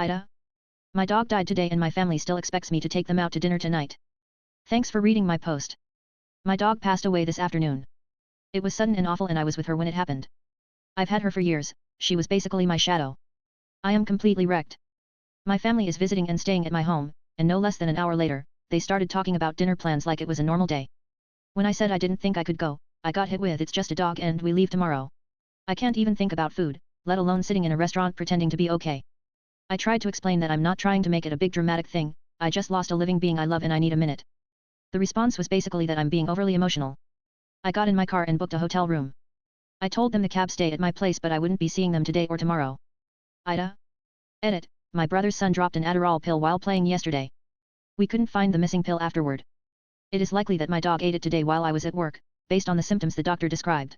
Ida? My dog died today and my family still expects me to take them out to dinner tonight. Thanks for reading my post. My dog passed away this afternoon. It was sudden and awful and I was with her when it happened. I've had her for years, she was basically my shadow. I am completely wrecked. My family is visiting and staying at my home, and no less than an hour later, they started talking about dinner plans like it was a normal day. When I said I didn't think I could go, I got hit with "it's just a dog and we leave tomorrow." I can't even think about food, let alone sitting in a restaurant pretending to be okay. I tried to explain that I'm not trying to make it a big dramatic thing, I just lost a living being I love and I need a minute. The response was basically that I'm being overly emotional. I got in my car and booked a hotel room. I told them the cab stay at my place but I wouldn't be seeing them today or tomorrow. Ida? Edit, my brother's son dropped an Adderall pill while playing yesterday. We couldn't find the missing pill afterward. It is likely that my dog ate it today while I was at work, based on the symptoms the doctor described.